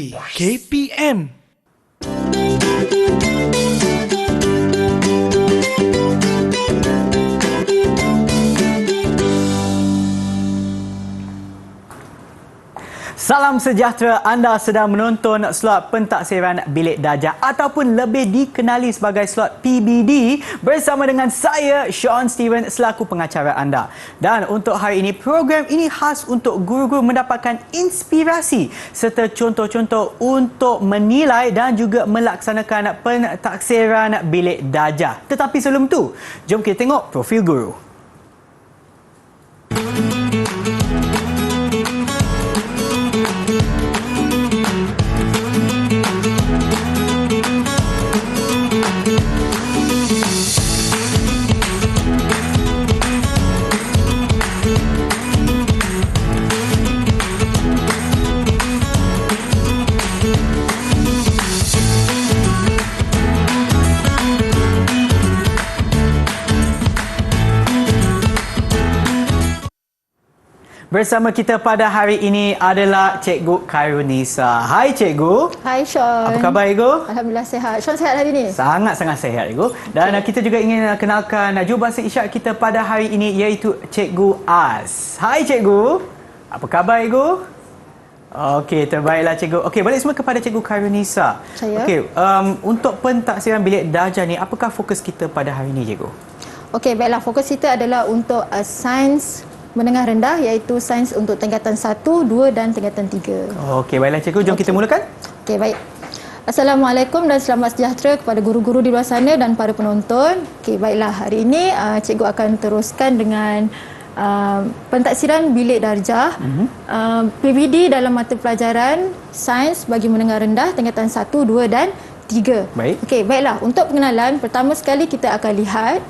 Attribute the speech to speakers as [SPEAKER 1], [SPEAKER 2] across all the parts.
[SPEAKER 1] TV KPM.
[SPEAKER 2] Salam sejahtera, anda sedang menonton slot pentaksiran Bilik Darjah ataupun lebih dikenali sebagai slot PBD bersama dengan saya, Sean Steven, selaku pengacara anda. Dan untuk hari ini, program ini khas untuk guru-guru mendapatkan inspirasi serta contoh-contoh untuk menilai dan juga melaksanakan pentaksiran Bilik Darjah. Tetapi sebelum tu, jom kita tengok profil guru. Bersama kita pada hari ini adalah Cikgu Khairunisa. Hai Cikgu.
[SPEAKER 3] Hai Sean.
[SPEAKER 2] Apa khabar Cikgu?
[SPEAKER 3] Alhamdulillah sihat. Sean sihat hari ini?
[SPEAKER 2] Sangat-sangat sihat Cikgu. Dan kita juga ingin kenalkan jurubahasa isyarat kita pada hari ini iaitu Cikgu Az. Hai Cikgu. Apa khabar Cikgu? Okey, terbaiklah Cikgu. Okey, balik semua kepada Cikgu Khairunisa.
[SPEAKER 3] Saya.
[SPEAKER 2] Okey, untuk pentaksiran Bilik Darjah ni, apakah fokus kita pada hari ini Cikgu?
[SPEAKER 3] Okey, baiklah. Fokus kita adalah untuk sains menengah rendah, iaitu sains untuk tingkatan 1, 2 dan tingkatan 3.
[SPEAKER 2] Okey, baiklah Cikgu, jom kita mulakan.
[SPEAKER 3] Okey, baik. Assalamualaikum dan selamat sejahtera kepada guru-guru di luar sana dan para penonton. Okey, baiklah. Hari ini Cikgu akan teruskan dengan pentaksiran Bilik Darjah. PBD dalam mata pelajaran sains bagi menengah rendah tingkatan 1, 2 dan 3.
[SPEAKER 2] Baik.
[SPEAKER 3] Okey, baiklah. Untuk pengenalan, pertama sekali kita akan lihat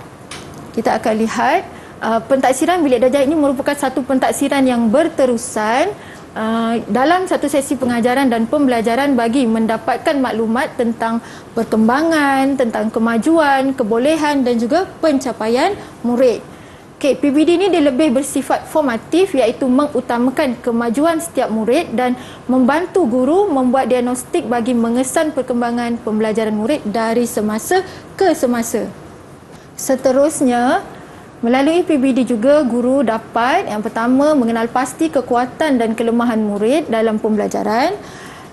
[SPEAKER 3] pentaksiran Bilik Darjah ini merupakan satu pentaksiran yang berterusan dalam satu sesi pengajaran dan pembelajaran bagi mendapatkan maklumat tentang perkembangan, tentang kemajuan, kebolehan dan juga pencapaian murid. Okey, PBD ini dia lebih bersifat formatif, iaitu mengutamakan kemajuan setiap murid dan membantu guru membuat diagnostik bagi mengesan perkembangan pembelajaran murid dari semasa ke semasa. Seterusnya, melalui PBD juga guru dapat yang pertama mengenal pasti kekuatan dan kelemahan murid dalam pembelajaran.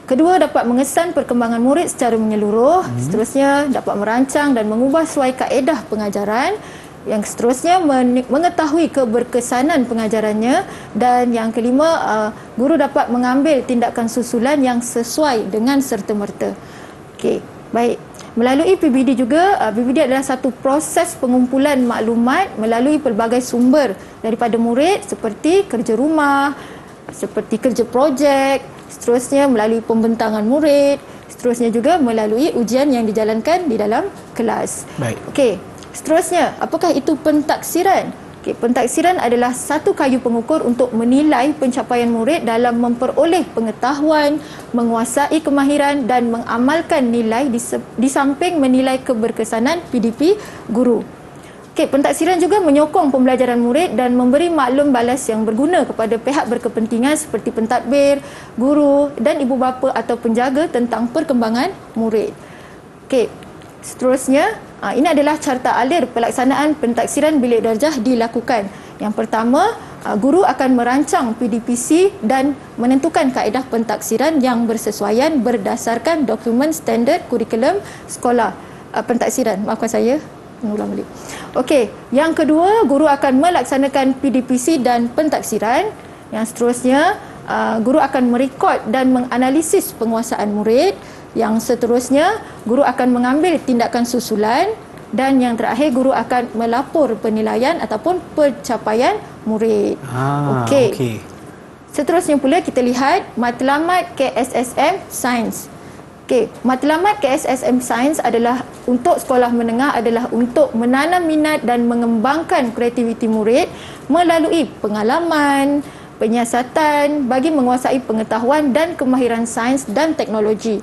[SPEAKER 3] Kedua, dapat mengesan perkembangan murid secara menyeluruh. Seterusnya, dapat merancang dan mengubah sesuai kaedah pengajaran. Yang seterusnya, mengetahui keberkesanan pengajarannya. Dan yang kelima, guru dapat mengambil tindakan susulan yang sesuai dengan serta-merta. Okey, baik. Melalui PBD juga, PBD adalah satu proses pengumpulan maklumat melalui pelbagai sumber daripada murid seperti kerja rumah, seperti kerja projek, seterusnya melalui pembentangan murid, seterusnya juga melalui ujian yang dijalankan di dalam kelas.
[SPEAKER 2] Baik.
[SPEAKER 3] Okey, seterusnya, apakah itu pentaksiran? Okay, pentaksiran adalah satu kayu pengukur untuk menilai pencapaian murid dalam memperoleh pengetahuan, menguasai kemahiran dan mengamalkan nilai di samping menilai keberkesanan PDP guru. Okay, pentaksiran juga menyokong pembelajaran murid dan memberi maklum balas yang berguna kepada pihak berkepentingan seperti pentadbir, guru dan ibu bapa atau penjaga tentang perkembangan murid. Okay, seterusnya, ini adalah carta alir pelaksanaan pentaksiran Bilik Darjah dilakukan. Yang pertama, guru akan merancang PDPC dan menentukan kaedah pentaksiran yang bersesuaian berdasarkan dokumen standard kurikulum sekolah pentaksiran. Maafkan saya, mengulang balik. Okey, yang kedua, guru akan melaksanakan PDPC dan pentaksiran. Yang seterusnya, guru akan merekod dan menganalisis penguasaan murid. Yang seterusnya, guru akan mengambil tindakan susulan. Dan yang terakhir, guru akan melapor penilaian ataupun pencapaian murid. Okey. Seterusnya pula kita lihat matlamat KSSM Sains. Okey, matlamat KSSM Sains adalah untuk sekolah menengah adalah untuk menanam minat dan mengembangkan kreativiti murid melalui pengalaman, penyiasatan bagi menguasai pengetahuan dan kemahiran sains dan teknologi.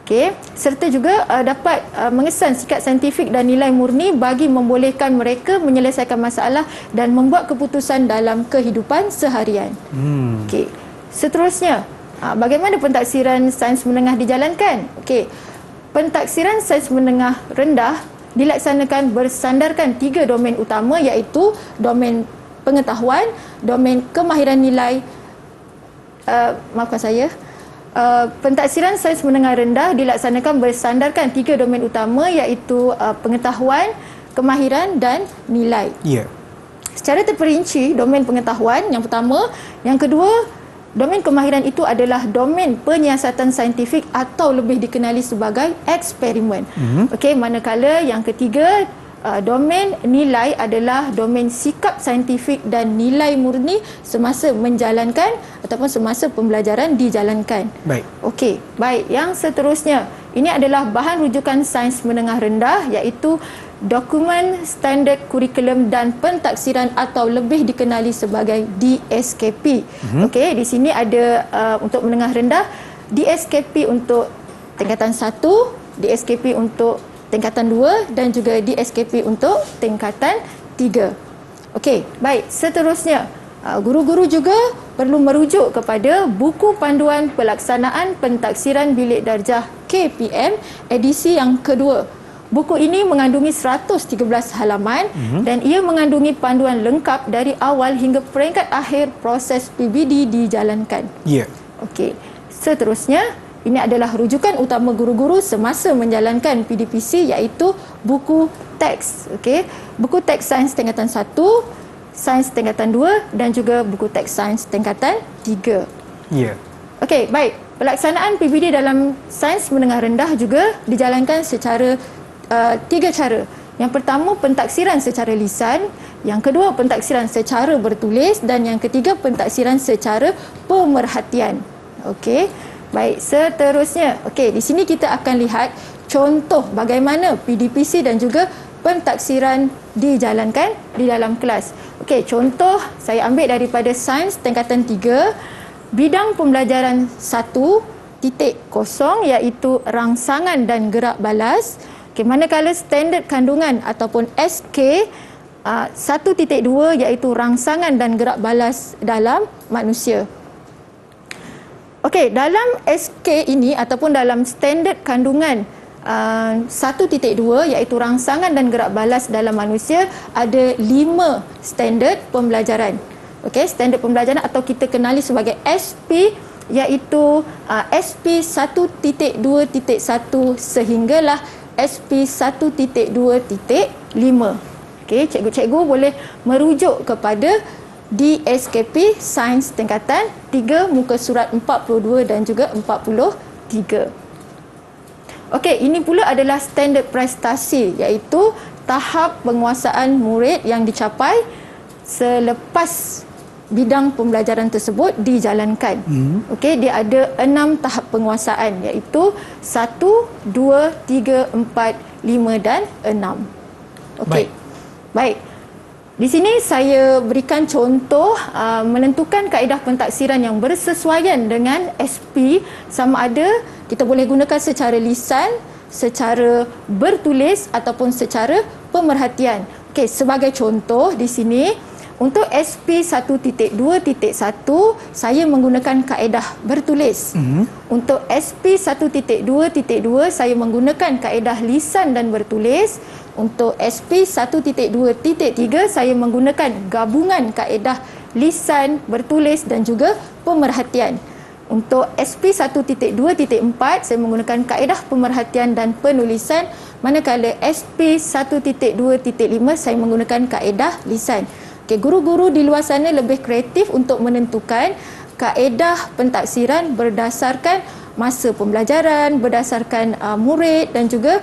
[SPEAKER 3] Okey, serta juga dapat mengesan sikap saintifik dan nilai murni bagi membolehkan mereka menyelesaikan masalah dan membuat keputusan dalam kehidupan seharian. Okey. Seterusnya, Bagaimana pentaksiran sains menengah dijalankan? Okey. Pentaksiran sains menengah rendah dilaksanakan bersandarkan 3 domain utama, iaitu domain pengetahuan, domain kemahiran nilai, pentaksiran sains menengah rendah dilaksanakan bersandarkan 3 domain utama, iaitu pengetahuan, kemahiran dan nilai.
[SPEAKER 2] Ya.
[SPEAKER 3] Secara terperinci, domain pengetahuan yang pertama, yang kedua, domain kemahiran itu adalah domain penyiasatan saintifik atau lebih dikenali sebagai eksperimen. Okey, manakala yang ketiga, domain nilai adalah domain sikap saintifik dan nilai murni semasa menjalankan ataupun semasa pembelajaran dijalankan.
[SPEAKER 2] Baik.
[SPEAKER 3] Okey, baik. Yang seterusnya, ini adalah bahan rujukan sains menengah rendah, iaitu Dokumen Standard Kurikulum dan Pentaksiran atau lebih dikenali sebagai DSKP. Okey, di sini ada untuk menengah rendah, DSKP untuk tingkatan 1, DSKP untuk tingkatan 2 dan juga DSKP untuk tingkatan 3. Okey, baik. Seterusnya, guru-guru juga perlu merujuk kepada buku panduan pelaksanaan pentaksiran bilik darjah KPM edisi yang kedua. Buku ini mengandungi 113 halaman dan ia mengandungi panduan lengkap dari awal hingga peringkat akhir proses PBD dijalankan.
[SPEAKER 2] Ya.
[SPEAKER 3] Okey. Seterusnya, ini adalah rujukan utama guru-guru semasa menjalankan PDPC, iaitu buku teks. Okey. Buku teks sains tingkatan 1, sains tingkatan 2 dan juga buku teks sains tingkatan 3.
[SPEAKER 2] Ya.
[SPEAKER 3] Okey, baik. Pelaksanaan PBD dalam sains menengah rendah juga dijalankan secara 3 cara. Yang pertama, pentaksiran secara lisan, yang kedua, pentaksiran secara bertulis dan yang ketiga, pentaksiran secara pemerhatian. Okey. Baik, seterusnya. Okey, di sini kita akan lihat contoh bagaimana PDPC dan juga pentaksiran dijalankan di dalam kelas. Okey, contoh saya ambil daripada sains tingkatan 3, bidang pembelajaran 1.0 iaitu rangsangan dan gerak balas. Okay, manakala standard kandungan ataupun SK 1.2 iaitu rangsangan dan gerak balas dalam manusia. Okey, dalam SK ini ataupun dalam standard kandungan 1.2 iaitu rangsangan dan gerak balas dalam manusia, ada 5 standard pembelajaran. Okey, standard pembelajaran atau kita kenali sebagai SP, iaitu SP 1.2.1 sehinggalah SP 1.2.5. Okey, cikgu-cikgu boleh merujuk kepada DSKP Sains tingkatan 3 muka surat 42 dan juga 43. Okey, ini pula adalah standard prestasi, iaitu tahap penguasaan murid yang dicapai selepas bidang pembelajaran tersebut dijalankan. Okey, dia ada 6 tahap penguasaan, iaitu 1, 2, 3, 4, 5 dan 6. Okey. Baik. Di sini saya berikan contoh menentukan kaedah pentaksiran yang bersesuaian dengan SP, sama ada kita boleh gunakan secara lisan, secara bertulis ataupun secara pemerhatian. Okey, sebagai contoh di sini, untuk SP 1.2.1 saya menggunakan kaedah bertulis. Untuk SP 1.2.2 saya menggunakan kaedah lisan dan bertulis. Untuk SP 1.2.3 saya menggunakan gabungan kaedah lisan, bertulis dan juga pemerhatian. Untuk SP 1.2.4 saya menggunakan kaedah pemerhatian dan penulisan, manakala SP 1.2.5 saya menggunakan kaedah lisan. Okay, guru-guru di luar sana lebih kreatif untuk menentukan kaedah pentaksiran berdasarkan masa pembelajaran, berdasarkan murid dan juga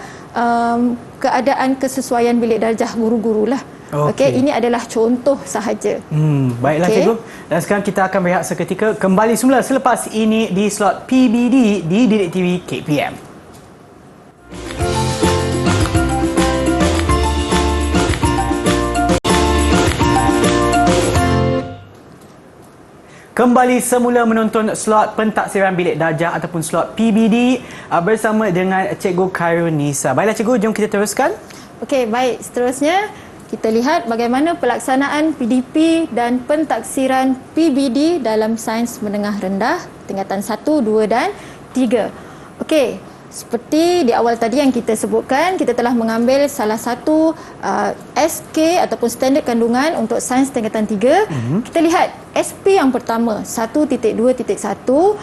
[SPEAKER 3] keadaan kesesuaian bilik darjah guru-guru lah. Okey, ini adalah contoh sahaja.
[SPEAKER 2] Baiklah cikgu. Dan sekarang kita akan berehat seketika, kembali semula selepas ini di slot PBD di Didik TV KPM. Kembali semula menonton slot pentaksiran bilik darjah ataupun slot PBD bersama dengan Cikgu Khairul Nisa. Baiklah cikgu, jom kita teruskan.
[SPEAKER 3] Okey, baik. Seterusnya kita lihat bagaimana pelaksanaan PDP dan pentaksiran PBD dalam sains menengah rendah tingkatan 1, 2 dan 3. Okey, seperti di awal tadi yang kita sebutkan, kita telah mengambil salah satu SK ataupun standard kandungan untuk sains tingkatan 3. Kita lihat SP yang pertama 1.2.1,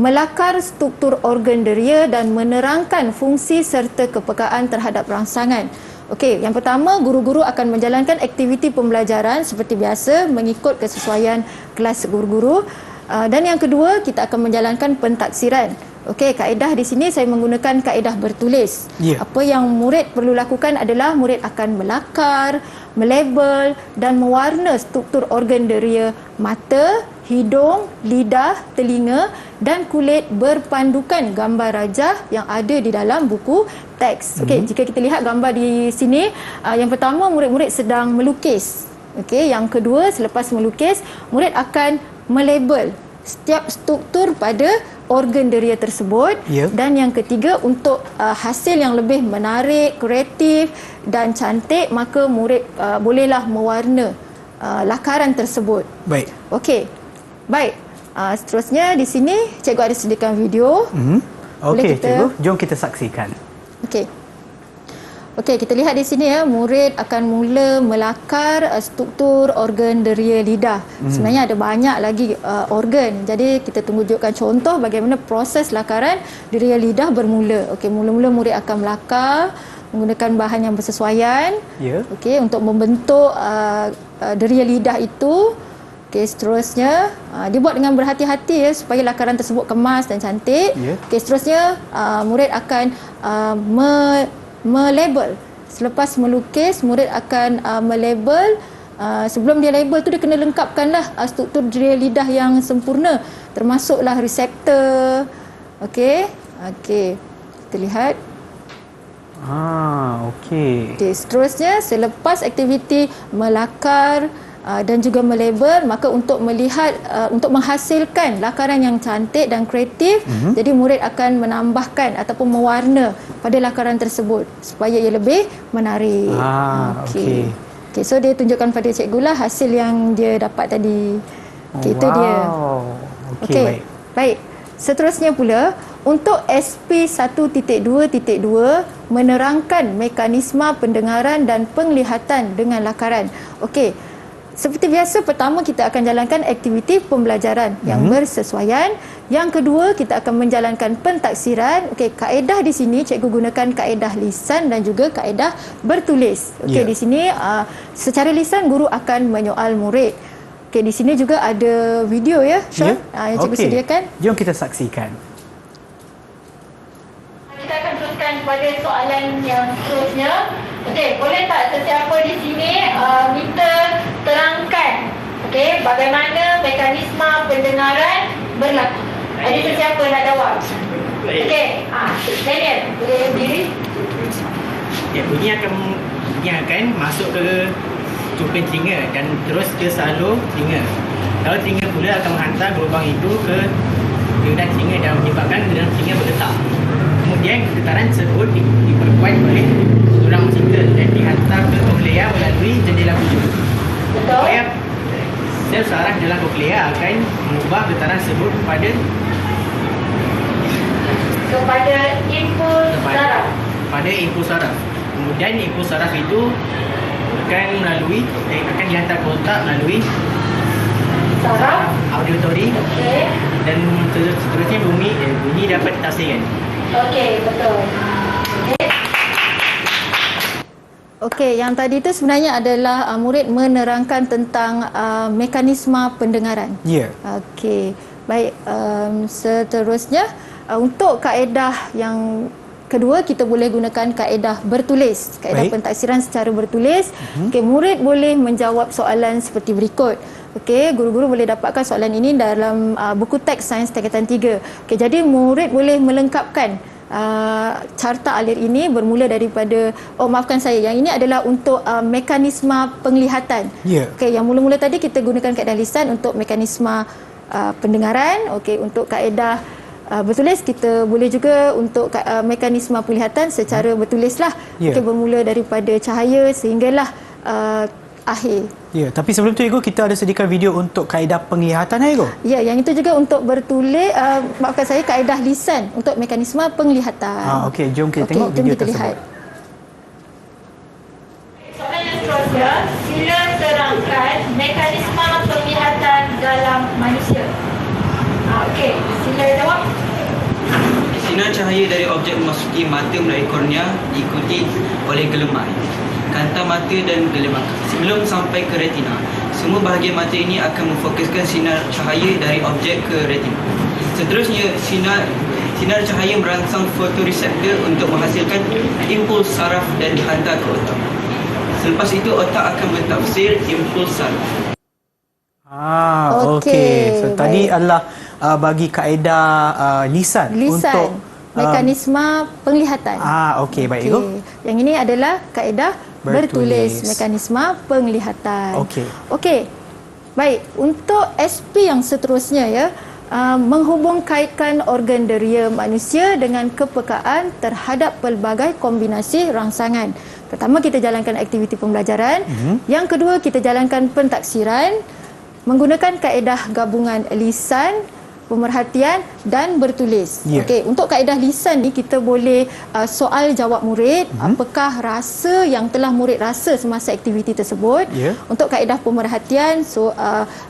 [SPEAKER 3] melakar struktur organ deria dan menerangkan fungsi serta kepekaan terhadap rangsangan. Okey, yang pertama, guru-guru akan menjalankan aktiviti pembelajaran seperti biasa mengikut kesesuaian kelas guru-guru. Dan yang kedua, kita akan menjalankan pentaksiran. Okey, kaedah di sini saya menggunakan kaedah bertulis. Apa yang murid perlu lakukan adalah murid akan melakar, melabel dan mewarna struktur organ deria mata, hidung, lidah, telinga dan kulit berpandukan gambar rajah yang ada di dalam buku teks. Okey, jika kita lihat gambar di sini, yang pertama murid-murid sedang melukis. Okey, yang kedua selepas melukis, murid akan melabel setiap struktur pada organ deria tersebut. Dan yang ketiga, untuk hasil yang lebih menarik, kreatif dan cantik, maka murid bolehlah mewarna lakaran tersebut.
[SPEAKER 2] Baik.
[SPEAKER 3] Okey. Baik. Seterusnya di sini cikgu ada sediakan video.
[SPEAKER 2] Okey, cikgu, jom kita saksikan.
[SPEAKER 3] Okey. Okey, kita lihat di sini ya, murid akan mula melakar struktur organ deria lidah. Sebenarnya ada banyak lagi organ. Jadi kita tunjukkan contoh bagaimana proses lakaran deria lidah bermula. Okey, mula-mula murid akan melakar menggunakan bahan yang bersesuaian. Okey, untuk membentuk deria lidah itu. Okey, seterusnya dibuat dengan berhati-hati ya supaya lakaran tersebut kemas dan cantik. Okey, seterusnya murid akan melabel. Selepas melukis, murid akan melabel. Sebelum dia label tu, dia kena lengkapkanlah struktur deria lidah yang sempurna, termasuklah reseptor. Okey. Okey. Kita lihat.
[SPEAKER 2] Okey.
[SPEAKER 3] Okey, seterusnya selepas aktiviti melakar dan juga melabel, maka untuk melihat untuk menghasilkan lakaran yang cantik dan kreatif, jadi murid akan menambahkan ataupun mewarna pada lakaran tersebut supaya ia lebih menarik. Okey. Okey, so dia tunjukkan pada cikgu lah hasil yang dia dapat tadi. Okey, itu dia.
[SPEAKER 2] Okey,
[SPEAKER 3] baik. Seterusnya pula, untuk SP 1.2.2 menerangkan mekanisme pendengaran dan penglihatan dengan lakaran. Okey. Seperti biasa, pertama kita akan jalankan aktiviti pembelajaran yang bersesuaian. Yang kedua, kita akan menjalankan pentaksiran. Okey, kaedah di sini cikgu gunakan kaedah lisan dan juga kaedah bertulis. Okey, di sini secara lisan guru akan menyoal murid. Okey, di sini juga ada video ya, Sean, yang cikgu sediakan.
[SPEAKER 2] Jom kita saksikan.
[SPEAKER 3] Kita akan teruskan pada soalan yang seterusnya. Okey, boleh tak sesiapa di sini minta terangkan bagaimana mekanisme pendengaran berlaku? Jadi sesiapa nak jawab? Okey, Daniel, boleh berdiri?
[SPEAKER 1] Bunyi akan masuk ke cuping telinga dan terus ke salur telinga. Salur telinga pula akan menghantar gelombang itu ke gedan telinga dan menyebabkan gedan telinga bergetar. Kemudian getaran tersebut diperkuat oleh tulang musika dan dihantar ke koklea melalui jendela hujung.
[SPEAKER 3] Betul.
[SPEAKER 1] Sel saraf dalam koklea akan mengubah getaran tersebut kepada
[SPEAKER 3] impuls saraf.
[SPEAKER 1] Pada impuls saraf. Kemudian impuls saraf itu akan dihantar ke otak melalui
[SPEAKER 3] Saraf
[SPEAKER 1] auditory. Dan seterusnya bunyi dapat ditafsirkan.
[SPEAKER 3] Okey, betul. Okey, yang tadi itu sebenarnya adalah murid menerangkan tentang mekanisme pendengaran. Okey, baik. Seterusnya, untuk kaedah yang kedua, kita boleh gunakan kaedah bertulis, kaedah pentaksiran secara bertulis. Okey, murid boleh menjawab soalan seperti berikut. Okey, guru-guru boleh dapatkan soalan ini dalam buku teks sains tingkatan 3. Okey, jadi murid boleh melengkapkan carta alir ini bermula daripada, maafkan saya, yang ini adalah untuk mekanisme penglihatan. Okey, yang mula-mula tadi kita gunakan kaedah lisan untuk mekanisme pendengaran. Okey, untuk kaedah bertulis kita boleh juga untuk mekanisme penglihatan secara bertulislah. Okey, bermula daripada cahaya sehinggalah akhir.
[SPEAKER 2] Ya, tapi sebelum tu Ego, kita ada sediakan video untuk kaedah penglihatan Ego.
[SPEAKER 3] Ya, yang itu juga untuk bertulis, maafkan saya, kaedah lisan untuk mekanisme penglihatan.
[SPEAKER 2] Okey, jom kita tengok video
[SPEAKER 3] kita
[SPEAKER 2] tersebut.
[SPEAKER 3] lihat.
[SPEAKER 4] Soalan yang seterusnya, sila terangkan mekanisme penglihatan dalam manusia. Okey, sila jawab.
[SPEAKER 5] Sinar cahaya dari objek memasuki mata melalui kornea diikuti oleh gelemar, kanta mata dan gelemar sebelum sampai ke retina. Semua bahagian mata ini akan memfokuskan sinar cahaya dari objek ke retina. Seterusnya, sinar cahaya merangsang fotoreseptor untuk menghasilkan impuls saraf dan dihantar ke otak. Selepas itu, otak akan mentafsir impuls saraf.
[SPEAKER 2] Okey. So
[SPEAKER 3] baik.
[SPEAKER 2] tadi adalah bagi kaedah lisan untuk
[SPEAKER 3] mekanisme penglihatan.
[SPEAKER 2] Okey, baik Ego.
[SPEAKER 3] Yang ini adalah kaedah bertulis, mekanisme penglihatan. Okey. Baik, untuk SP yang seterusnya ya, menghubungkaitkan organ deria manusia dengan kepekaan terhadap pelbagai kombinasi rangsangan. Pertama, kita jalankan aktiviti pembelajaran. Yang kedua, kita jalankan pentaksiran menggunakan kaedah gabungan lisan, pemerhatian dan bertulis. Okey, untuk kaedah lisan ni kita boleh soal jawab murid, apakah rasa yang telah murid rasa semasa aktiviti tersebut. Untuk kaedah pemerhatian,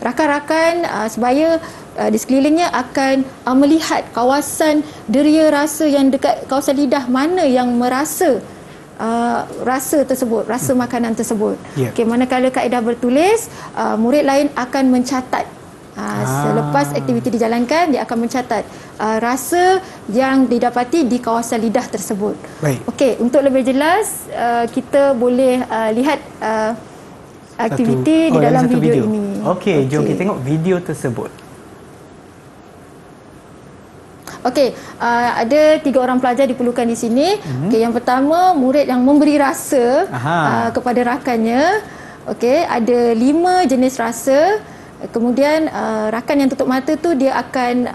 [SPEAKER 3] rakan-rakan sebaya di sekelilingnya akan melihat kawasan deria rasa yang dekat kawasan lidah mana yang merasa rasa tersebut, rasa makanan tersebut. Okey, manakala kaedah bertulis, murid lain akan mencatat. Selepas aktiviti dijalankan, dia akan mencatat rasa yang didapati di kawasan lidah tersebut. Okey, untuk lebih jelas, kita boleh lihat aktiviti di dalam video ini.
[SPEAKER 2] Okey, jom kita tengok video tersebut.
[SPEAKER 3] Okey, ada 3 orang pelajar diperlukan di sini. Okey, yang pertama, murid yang memberi rasa kepada rakannya. Okey, ada 5 jenis rasa. Kemudian rakan yang tutup mata tu dia akan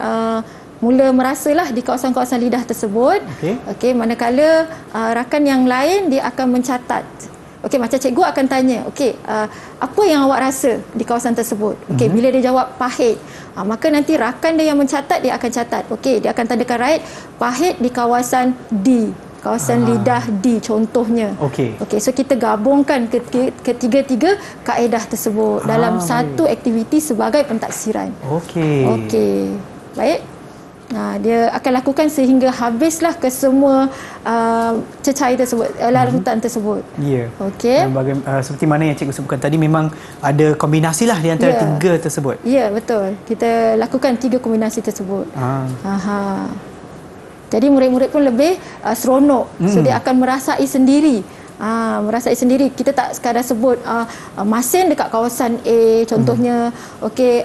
[SPEAKER 3] mula merasalah di kawasan-kawasan lidah tersebut. Okey, manakala rakan yang lain dia akan mencatat. Okey, macam cikgu akan tanya, okey, apa yang awak rasa di kawasan tersebut? Okey, bila dia jawab pahit, maka nanti rakan dia yang mencatat, dia akan catat. Okey, dia akan tandakan right, pahit di kawasan D, kawasan lidah D contohnya. Okey, so kita gabungkan ketiga-tiga kaedah tersebut dalam satu aktiviti sebagai pentaksiran. Okey. Baik. Dia akan lakukan sehingga habislah ke semua cecair tersebut, larutan tersebut. Okey.
[SPEAKER 2] Seperti mana yang cikgu sebutkan tadi, memang ada kombinasi lah di antara 3 tersebut.
[SPEAKER 3] Ya, betul. Kita lakukan 3 kombinasi tersebut. Jadi murid-murid pun lebih seronok. So dia akan merasai sendiri. Merasai sendiri. Kita tak sekadar sebut masin dekat kawasan A contohnya. Okey,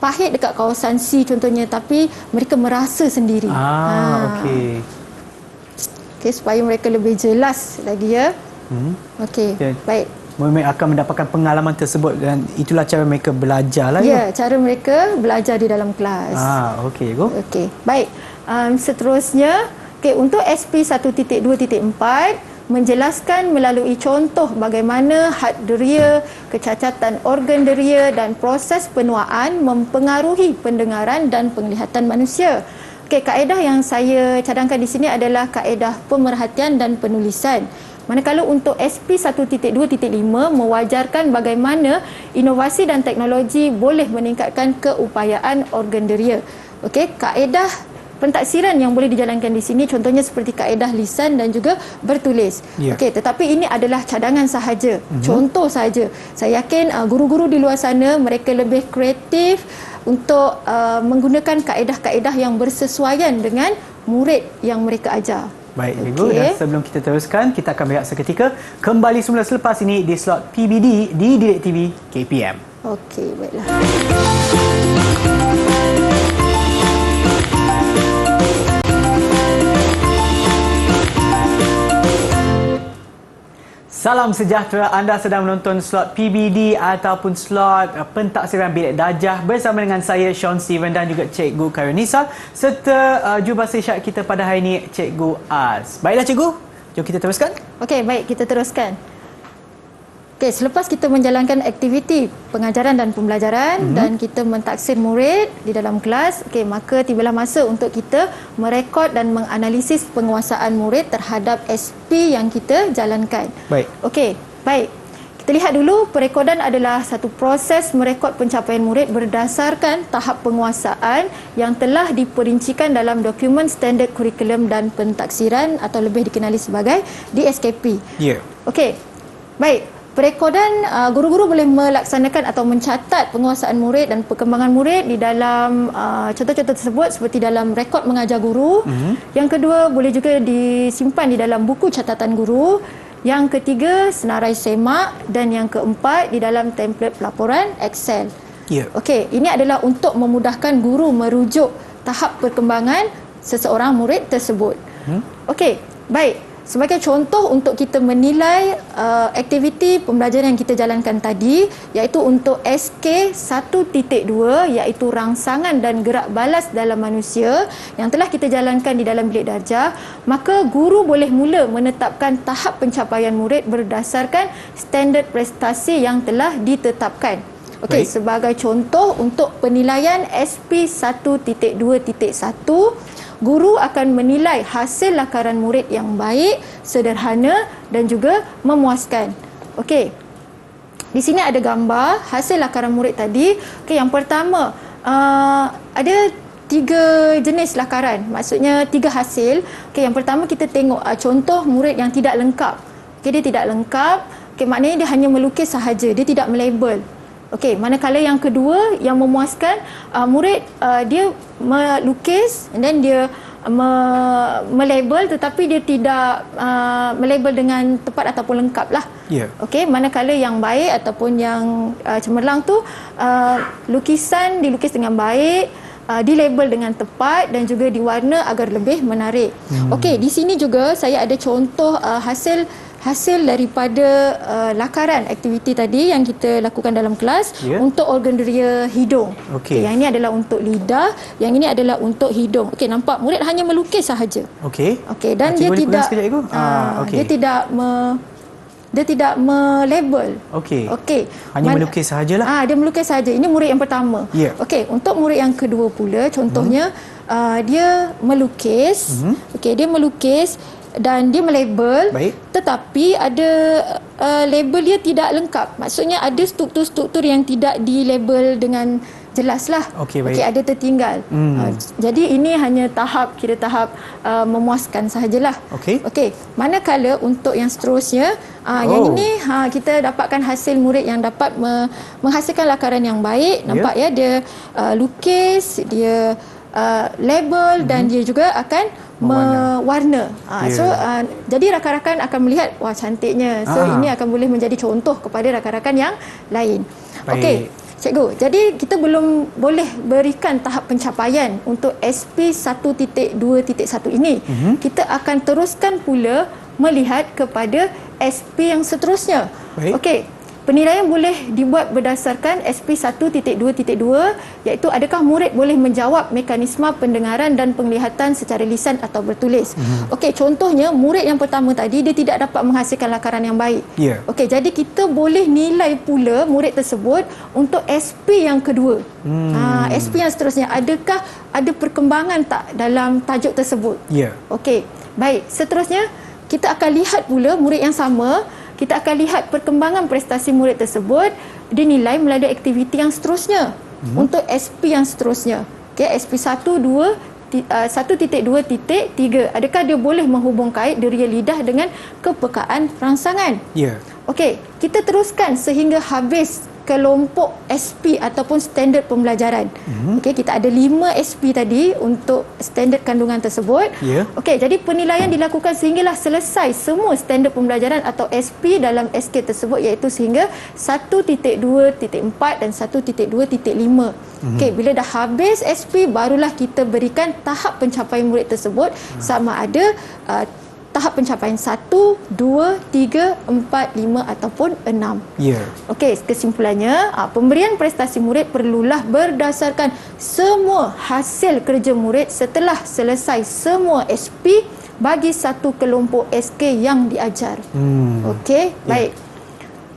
[SPEAKER 3] pahit dekat kawasan C contohnya, tapi mereka merasa sendiri. Okey, supaya mereka lebih jelas lagi ya. Okey, baik.
[SPEAKER 2] Mereka akan mendapatkan pengalaman tersebut dan itulah cara mereka belajar lah.
[SPEAKER 3] Ya, cara mereka belajar di dalam kelas.
[SPEAKER 2] Okey, Go.
[SPEAKER 3] Okey, baik. Seterusnya, untuk SP 1.2.4 menjelaskan melalui contoh bagaimana had deria, kecacatan organ deria dan proses penuaan mempengaruhi pendengaran dan penglihatan manusia. Okey, kaedah yang saya cadangkan di sini adalah kaedah pemerhatian dan penulisan. Manakala untuk SP 1.2.5 mewajarkan bagaimana inovasi dan teknologi boleh meningkatkan keupayaan organ deria. Okey, kaedah pentaksiran yang boleh dijalankan di sini contohnya seperti kaedah lisan dan juga bertulis. Okey, tetapi ini adalah cadangan sahaja, contoh sahaja. Saya yakin guru-guru di luar sana mereka lebih kreatif untuk menggunakan kaedah-kaedah yang bersesuaian dengan murid yang mereka ajar.
[SPEAKER 2] Baik, Cikgu. Dan sebelum kita teruskan, kita akan berehat seketika. Kembali semula selepas ini di slot PBD di Direct TV KPM.
[SPEAKER 3] Okey, baiklah.
[SPEAKER 2] Salam sejahtera, anda sedang menonton slot PBD ataupun slot pentaksiran bilik darjah bersama dengan saya Sean Steven dan juga Cikgu Kairunisa serta jurubahasa isyarat kita pada hari ini Cikgu Az. Baiklah Cikgu, jom kita teruskan.
[SPEAKER 3] Okey, baik, kita teruskan. Okey, selepas kita menjalankan aktiviti pengajaran dan pembelajaran dan kita mentaksir murid di dalam kelas, okey, maka tibalah masa untuk kita merekod dan menganalisis penguasaan murid terhadap SP yang kita jalankan.
[SPEAKER 2] Baik.
[SPEAKER 3] Okey, baik. Kita lihat dulu, perekodan adalah satu proses merekod pencapaian murid berdasarkan tahap penguasaan yang telah diperincikan dalam dokumen standard kurikulum dan pentaksiran atau lebih dikenali sebagai DSKP.
[SPEAKER 2] Ya.
[SPEAKER 3] Okey, baik. Perekodan, guru-guru boleh melaksanakan atau mencatat penguasaan murid dan perkembangan murid di dalam contoh-contoh tersebut seperti dalam rekod mengajar guru. Yang kedua, boleh juga disimpan di dalam buku catatan guru. Yang ketiga, senarai semak. Dan yang keempat, di dalam template pelaporan Excel.
[SPEAKER 2] Ya.
[SPEAKER 3] Okey, ini adalah untuk memudahkan guru merujuk tahap perkembangan seseorang murid tersebut. Okey, baik. Sebagai contoh untuk kita menilai aktiviti pembelajaran yang kita jalankan tadi, iaitu untuk SK 1.2 iaitu rangsangan dan gerak balas dalam manusia yang telah kita jalankan di dalam bilik darjah, maka guru boleh mula menetapkan tahap pencapaian murid berdasarkan standard prestasi yang telah ditetapkan. Okey, sebagai contoh untuk penilaian SP 1.2.1, guru akan menilai hasil lakaran murid yang baik, sederhana dan juga memuaskan. Okey. Di sini ada gambar hasil lakaran murid tadi. Okey, yang pertama, ada 3 jenis lakaran. Maksudnya 3 hasil. Okey, yang pertama kita tengok contoh murid yang tidak lengkap. Okey, dia tidak lengkap. Okey, maknanya dia hanya melukis sahaja, dia tidak melabel. Okey, manakala yang kedua yang memuaskan, murid dia melukis dan dia melabel tetapi dia tidak melabel dengan tepat ataupun lengkap lah.
[SPEAKER 2] Ya.
[SPEAKER 3] Okey, manakala yang baik ataupun yang cemerlang tu lukisan dilukis dengan baik, dilabel dengan tepat dan juga diwarna agar lebih menarik. Okey, di sini juga saya ada contoh hasil daripada lakaran aktiviti tadi yang kita lakukan dalam kelas untuk organ deria hidung.
[SPEAKER 2] Okey.
[SPEAKER 3] Yang ini adalah untuk lidah, yang ini adalah untuk hidung. Okey, nampak murid hanya melukis sahaja.
[SPEAKER 2] Okey.
[SPEAKER 3] Okey, dan dia
[SPEAKER 2] boleh
[SPEAKER 3] tidak
[SPEAKER 2] pegang sekejap, Cikgu? Okey.
[SPEAKER 3] dia tidak melabel.
[SPEAKER 2] Okey.
[SPEAKER 3] Okey.
[SPEAKER 2] Hanya melukis sahajalah.
[SPEAKER 3] Dia melukis sahaja. Ini murid yang pertama.
[SPEAKER 2] Ya.
[SPEAKER 3] Okey, untuk murid yang kedua pula contohnya dia melukis. Okey, dia melukis dan dia melabel, tetapi ada label dia tidak lengkap. Maksudnya ada struktur-struktur yang tidak dilabel dengan jelas lah.
[SPEAKER 2] Okey, baik.
[SPEAKER 3] Okey, ada tertinggal. Jadi ini hanya tahap memuaskan sahajalah.
[SPEAKER 2] Okey.
[SPEAKER 3] Okey, manakala untuk yang seterusnya, yang ini kita dapatkan hasil murid yang dapat menghasilkan lakaran yang baik. Nampak ya, dia lukis, dia label dan dia juga akan mewarna. So jadi rakan-rakan akan melihat, wah cantiknya. So ini akan boleh menjadi contoh kepada rakan-rakan yang lain. Okey, cikgu. Jadi kita belum boleh berikan tahap pencapaian untuk SP 1.2.1 ini. Kita akan teruskan pula melihat kepada SP yang seterusnya. Okey. Penilaian boleh dibuat berdasarkan SP 1.2.2 iaitu adakah murid boleh menjawab mekanisme pendengaran dan penglihatan secara lisan atau bertulis. Okey, contohnya murid yang pertama tadi dia tidak dapat menghasilkan lakaran yang baik. Okey, jadi kita boleh nilai pula murid tersebut untuk SP yang kedua. SP yang seterusnya, adakah ada perkembangan tak dalam tajuk tersebut? Okey, baik. Seterusnya kita akan lihat pula murid yang sama. Kita akan lihat perkembangan prestasi murid tersebut dinilai melalui aktiviti yang seterusnya untuk SP yang seterusnya. Okey, SP 1.2.3. Adakah dia boleh menghubung kait deria lidah dengan kepekaan rangsangan? Okey, kita teruskan sehingga habis kelompok SP ataupun standard pembelajaran. Okey, kita ada 5 SP tadi untuk standard kandungan tersebut. Okey, jadi penilaian dilakukan sehinggalah selesai semua standard pembelajaran atau SP dalam SK tersebut iaitu sehingga 1.2.4 dan 1.2.5. Okey, bila dah habis SP barulah kita berikan tahap pencapaian murid tersebut sama ada tahap pencapaian 1, 2, 3, 4, 5 ataupun 6. Okey, kesimpulannya, pemberian prestasi murid perlulah berdasarkan semua hasil kerja murid setelah selesai semua SP bagi satu kelompok SK yang diajar. Okey, baik.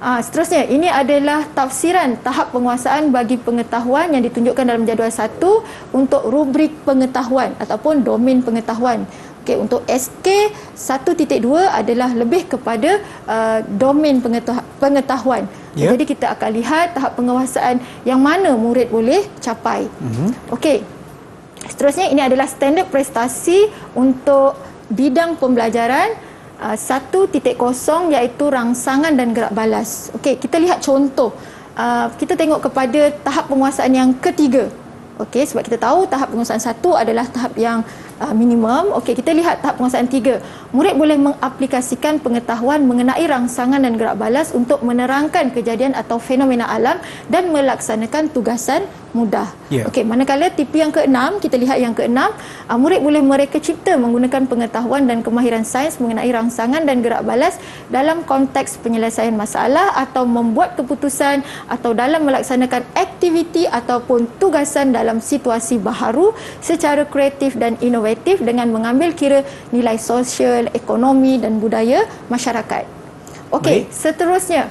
[SPEAKER 3] Seterusnya, ini adalah tafsiran tahap penguasaan bagi pengetahuan yang ditunjukkan dalam jadual 1 untuk rubrik pengetahuan ataupun domain pengetahuan. Okey, untuk SK 1.2 adalah lebih kepada domain pengetahuan.
[SPEAKER 2] Ya.
[SPEAKER 3] Jadi kita akan lihat tahap penguasaan yang mana murid boleh capai. Okey. Seterusnya, ini adalah standard prestasi untuk bidang pembelajaran 1.0 iaitu rangsangan dan gerak balas. Okey, kita lihat contoh. Kita tengok kepada tahap penguasaan yang ketiga. Okey, sebab kita tahu tahap penguasaan 1 adalah tahap yang minimum. Okey, kita lihat tahap penguasaan 3. Murid boleh mengaplikasikan pengetahuan mengenai rangsangan dan gerak balas untuk menerangkan kejadian atau fenomena alam dan melaksanakan tugasan mudah.
[SPEAKER 2] Ya.
[SPEAKER 3] Okey, manakala tipe yang ke-6, kita lihat yang ke-6, murid boleh mereka cipta menggunakan pengetahuan dan kemahiran sains mengenai rangsangan dan gerak balas dalam konteks penyelesaian masalah atau membuat keputusan atau dalam melaksanakan aktiviti ataupun tugasan dalam situasi baharu secara kreatif dan inovatif dengan mengambil kira nilai sosial, ekonomi dan budaya masyarakat. Okey, seterusnya,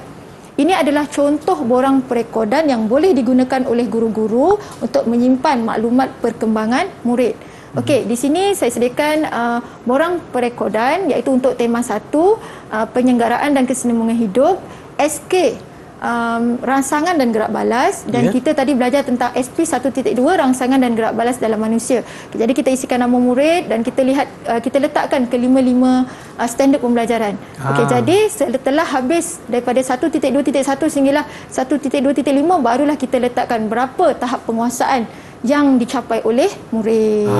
[SPEAKER 3] ini adalah contoh borang perekodan yang boleh digunakan oleh guru-guru untuk menyimpan maklumat perkembangan murid. Okey, di sini saya sediakan borang perekodan iaitu untuk tema 1, penyelenggaraan dan kesinambungan hidup, SK, rangsangan dan gerak balas, dan kita tadi belajar tentang SP 1.2 rangsangan dan gerak balas dalam manusia. Jadi kita isikan nama murid dan kita lihat, kita letakkan kelima-lima standard pembelajaran. Okey, jadi setelah habis daripada 1.2.1 sehinggalah 1.2.5 barulah kita letakkan berapa tahap penguasaan yang dicapai oleh murid.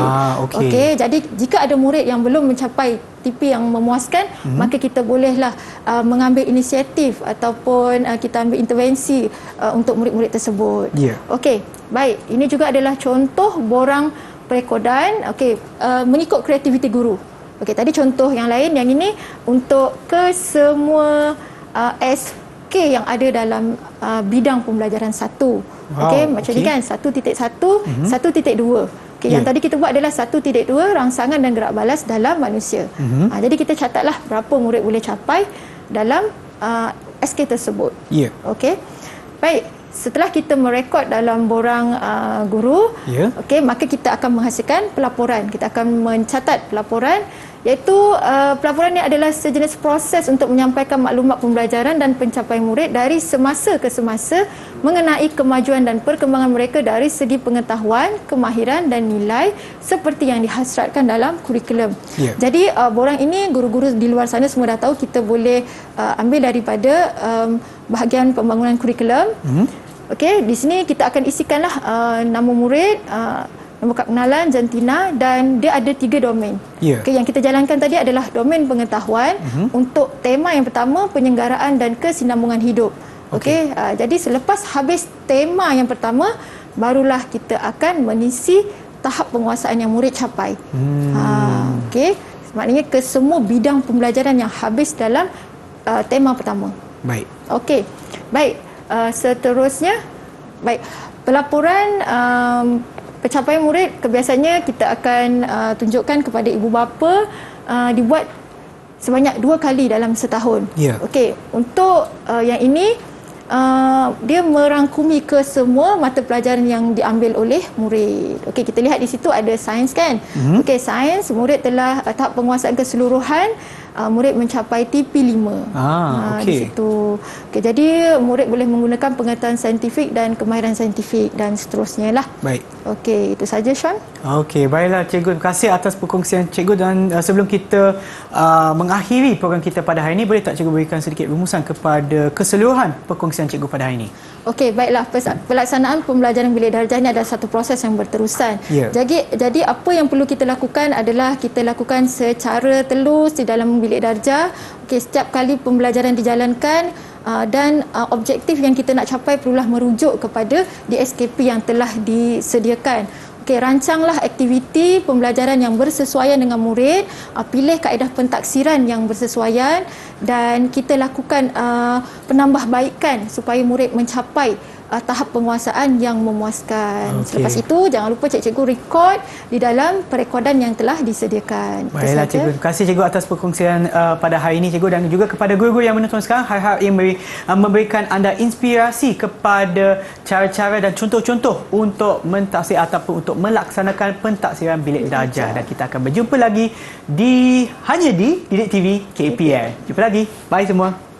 [SPEAKER 3] Okey, jadi jika ada murid yang belum mencapai tipe yang memuaskan, maka kita bolehlah mengambil inisiatif ataupun kita ambil intervensi untuk murid-murid tersebut. Okey, baik. Ini juga adalah contoh borang perekodan. Okey, mengikut kreativiti guru. Okey, tadi contoh yang lain, yang ini untuk kesemua SK yang ada dalam bidang pembelajaran 1. Okey, macam ni kan, 1.1, 1.2. Okey, yang tadi kita buat adalah 1.2 rangsangan dan gerak balas dalam manusia. Jadi kita catatlah berapa murid boleh capai dalam SK tersebut. Okey. Baik, setelah kita merekod dalam borang guru, okey, maka kita akan menghasilkan pelaporan. Kita akan mencatat pelaporan, iaitu pelaporan ini adalah sejenis proses untuk menyampaikan maklumat pembelajaran dan pencapaian murid dari semasa ke semasa mengenai kemajuan dan perkembangan mereka dari segi pengetahuan, kemahiran dan nilai seperti yang dihasratkan dalam kurikulum. Jadi borang ini guru-guru di luar sana semua dah tahu, kita boleh ambil daripada bahagian pembangunan kurikulum. Okey, di sini kita akan isikanlah nama murid, nombor kad pengenalan, jantina, dan dia ada 3 domain. Okay, yang kita jalankan tadi adalah domain pengetahuan. Untuk tema yang pertama, penyelenggaraan dan kesinambungan hidup. Okey, jadi selepas habis tema yang pertama, barulah kita akan mengisi tahap penguasaan yang murid capai. Okey, maknanya ke semua bidang pembelajaran yang habis dalam tema pertama.
[SPEAKER 2] Baik.
[SPEAKER 3] Okey, baik. Seterusnya, baik, pelaporan pencapaian murid kebiasaannya kita akan tunjukkan kepada ibu bapa, dibuat sebanyak 2 kali dalam setahun. Okey, untuk yang ini dia merangkumi ke semua mata pelajaran yang diambil oleh murid. Okey, kita lihat di situ ada sains kan. Okey, sains murid telah tahap penguasaan keseluruhan, murid mencapai TP5. Di situ. Okey, jadi murid boleh menggunakan pengetahuan saintifik dan kemahiran saintifik dan seterusnya lah.
[SPEAKER 2] Baik.
[SPEAKER 3] Okey, itu saja Sean.
[SPEAKER 2] Okey, baiklah cikgu. Terima kasih atas perkongsian cikgu, dan sebelum kita mengakhiri program kita pada hari ini, boleh tak cikgu berikan sedikit rumusan kepada keseluruhan perkongsian cikgu pada hari ini?
[SPEAKER 3] Okey, baiklah. Pelaksanaan pembelajaran bilik darjah ini adalah satu proses yang berterusan. Jadi apa yang perlu kita lakukan adalah kita lakukan secara telus di dalam bilik darjah. Okey, setiap kali pembelajaran dijalankan dan objektif yang kita nak capai perlulah merujuk kepada DSKP yang telah disediakan. Okey, rancanglah aktiviti pembelajaran yang bersesuaian dengan murid, pilih kaedah pentaksiran yang bersesuaian, dan kita lakukan penambahbaikan supaya murid mencapai tahap penguasaan yang memuaskan.
[SPEAKER 2] Okey.
[SPEAKER 3] Selepas itu, jangan lupa cikgu rekod di dalam perekodan yang telah disediakan. Itu
[SPEAKER 2] Baiklah
[SPEAKER 3] sahaja.
[SPEAKER 2] cikgu. Terima kasih cikgu atas perkongsian pada hari ini cikgu, dan juga kepada guru-guru yang menonton sekarang, harap ia memberikan anda inspirasi kepada cara-cara dan contoh-contoh untuk mentaksir ataupun untuk melaksanakan pentaksiran bilik darjah. Dan kita akan berjumpa lagi hanya di Didik TV KPR. Jumpa lagi. Bye semua.